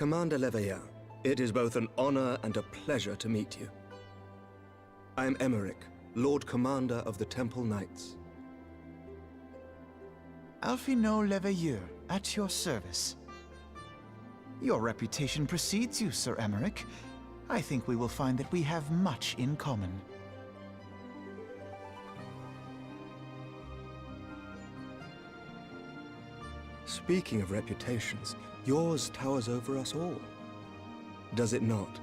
Commander Leveilleur, it is both an honor and a pleasure to meet you. I am Emeric, Lord Commander of the Temple Knights. Alphino Leveilleur, at your service. Your reputation precedes you, Sir Emeric. I think we will find that we have much in common. Speaking of reputations, yours towers over us all. Does it not?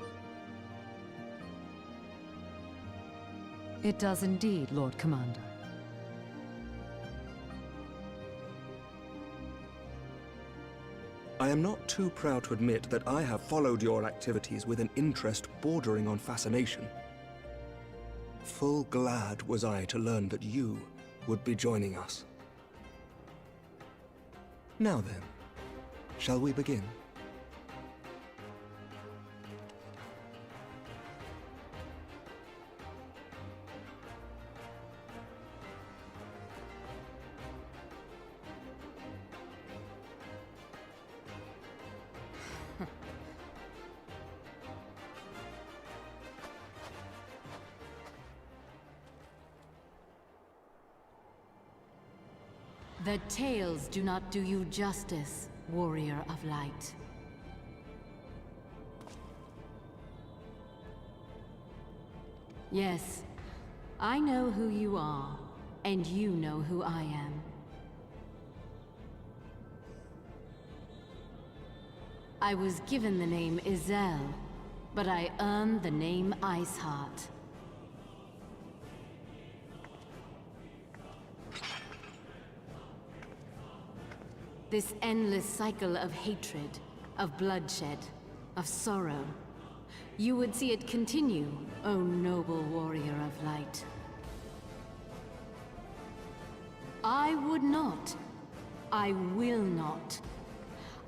It does indeed, Lord Commander. I am not too proud to admit that I have followed your activities with an interest bordering on fascination. Full glad was I to learn that you would be joining us. Now then, shall we begin? The tales do not do you justice, warrior of light. Yes, I know who you are, and you know who I am. I was given the name Izel, but I earned the name Icehearth. This endless cycle of hatred, of bloodshed, of sorrow. You would see it continue, O noble warrior of light. I would not. I will not.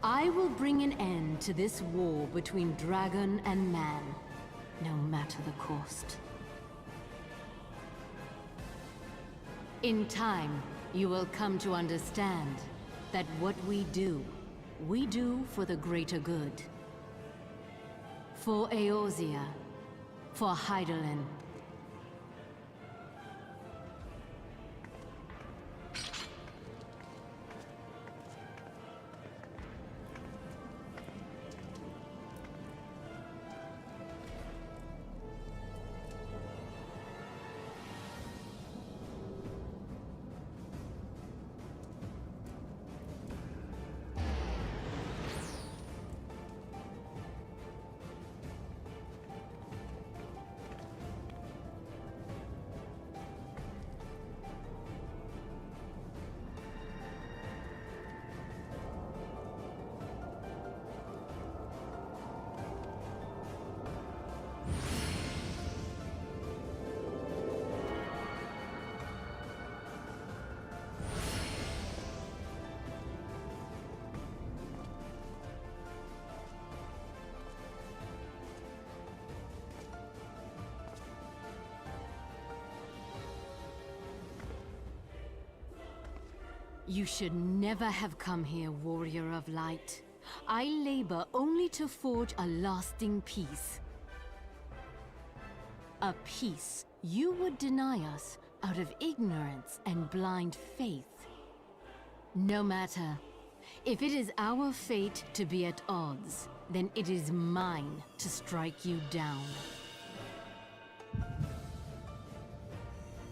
I will bring an end to this war between dragon and man, no matter the cost. In time, you will come to understand that what we do for the greater good. For Eorzea, for Hydaelyn. You should never have come here, warrior of light. I labor only to forge a lasting peace. A peace you would deny us out of ignorance and blind faith. No matter. If it is our fate to be at odds, then it is mine to strike you down.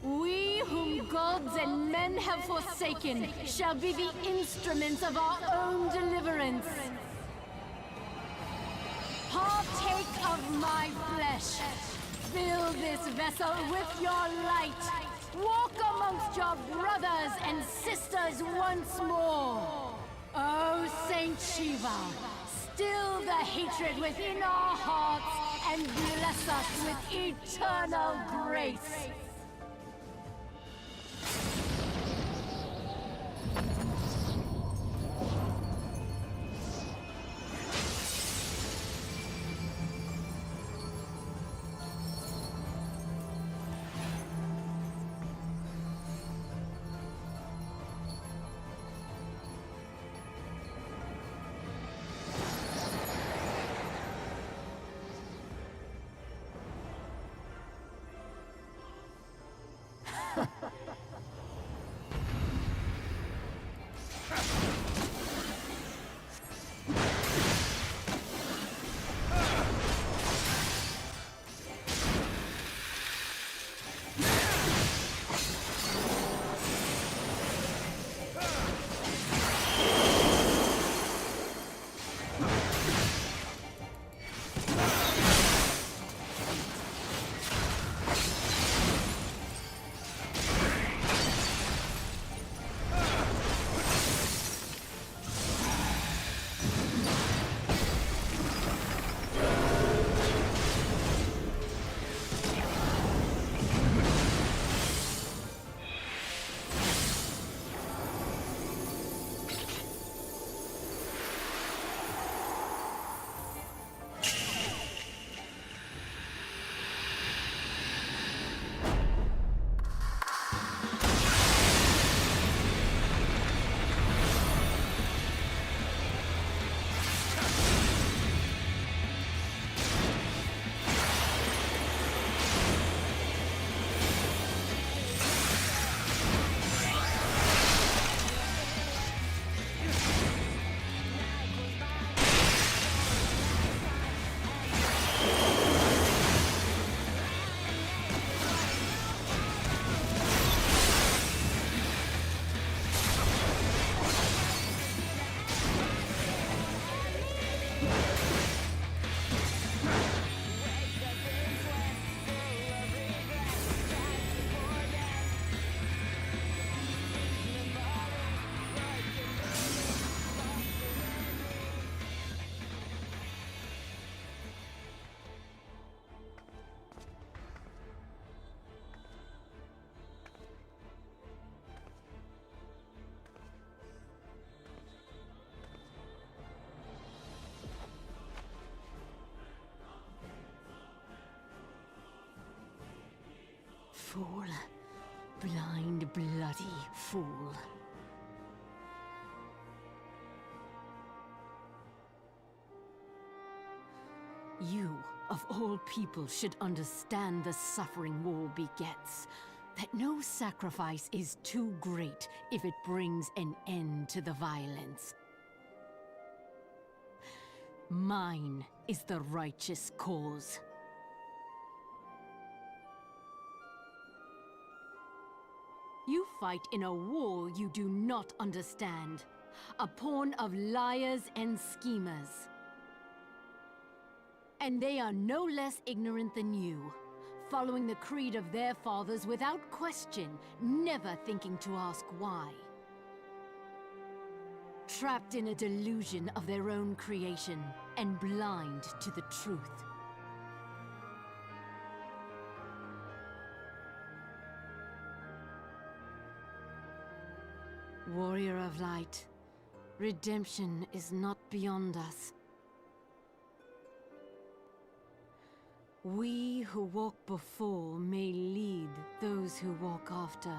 We whom gods and men have forsaken shall be the instruments of our own deliverance. Partake of my flesh. Fill this vessel with your light. Walk amongst your brothers and sisters once more. O Saint Shiva, still the hatred within our hearts and bless us with eternal grace. Fool. Blind, bloody fool. You, of all people, should understand the suffering war begets. That no sacrifice is too great if it brings an end to the violence. Mine is the righteous cause. You fight in a war you do not understand. A pawn of liars and schemers. And they are no less ignorant than you, following the creed of their fathers without question, never thinking to ask why. Trapped in a delusion of their own creation, and blind to the truth. Warrior of Light, redemption is not beyond us. We who walk before may lead those who walk after.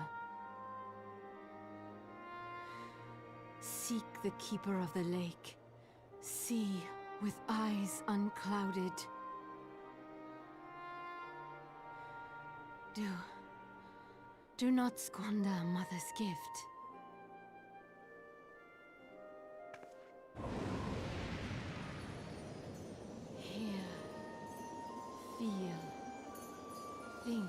Seek the Keeper of the Lake. See with eyes unclouded. Do not squander Mother's gift. Hear, feel, think.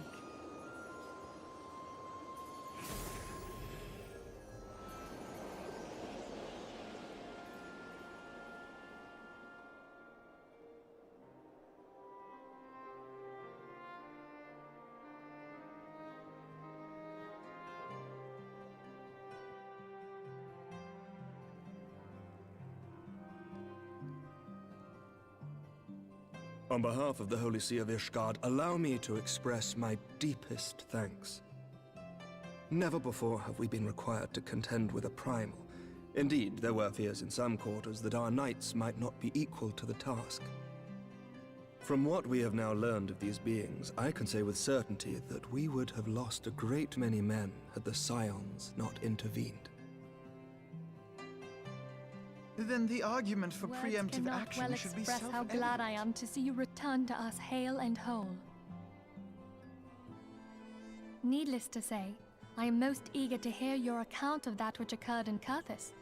On behalf of the Holy See of Ishgard, allow me to express my deepest thanks. Never before have we been required to contend with a primal. Indeed, there were fears in some quarters that our knights might not be equal to the task. From what we have now learned of these beings, I can say with certainty that we would have lost a great many men had the Scions not intervened. Then the argument for Words preemptive cannot action well should be express how self-evident. glad I am to see you return to us hale and whole. Needless to say, I am most eager to hear your account of that which occurred in Kurthis,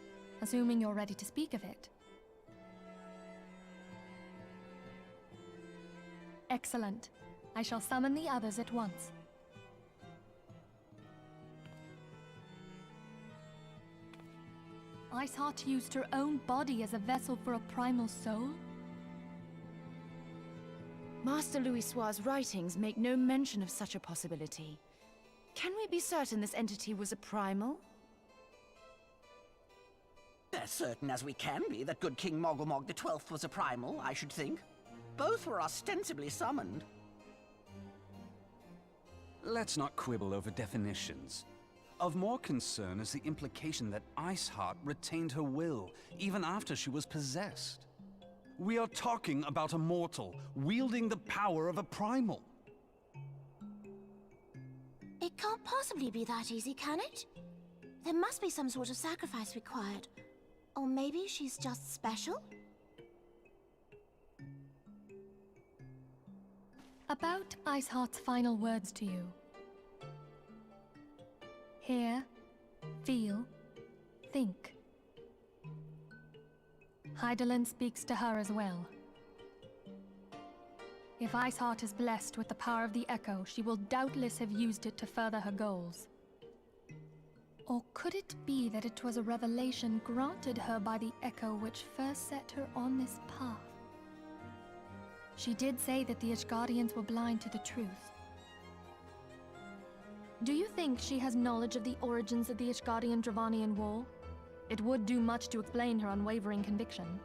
assuming you're ready to speak of it. Excellent. I shall summon the others at once. Icehearth used her own body as a vessel for a primal soul? Master Louisoir's writings make no mention of such a possibility. Can we be certain this entity was a primal? As certain as we can be that good King Mogulmog XII was a primal, I should think. Both were ostensibly summoned. Let's not quibble over definitions. Of more concern is the implication that Icehearth retained her will, even after she was possessed. We are talking about a mortal, wielding the power of a primal. It can't possibly be that easy, can it? There must be some sort of sacrifice required. Or maybe she's just special? About Iceheart's final words to you. Hear, feel, think. Hydaelyn speaks to her as well. If Icehearth is blessed with the power of the Echo, she will doubtless have used it to further her goals. Or could it be that it was a revelation granted her by the Echo which first set her on this path? She did say that the Ishgardians were blind to the truth. Do you think she has knowledge of the origins of the Ishgardian-Dravanian War? It would do much to explain her unwavering conviction.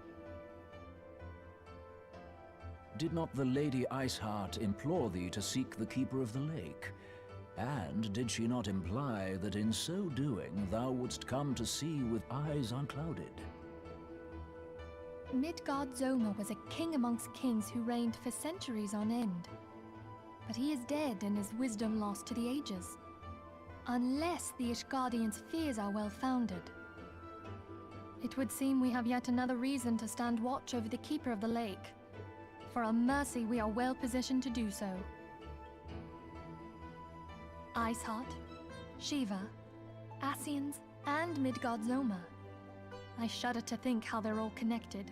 Did not the Lady Icehearth implore thee to seek the Keeper of the Lake? And did she not imply that in so doing thou wouldst come to see with eyes unclouded? Midgard Zoma was a king amongst kings who reigned for centuries on end. But he is dead and his wisdom lost to the ages. Unless the Ishgardians' fears are well founded. It would seem we have yet another reason to stand watch over the Keeper of the Lake. For a mercy, we are well positioned to do so. Icehearth, Shiva, Ascians, and Midgard Zoma. I shudder to think how they're all connected.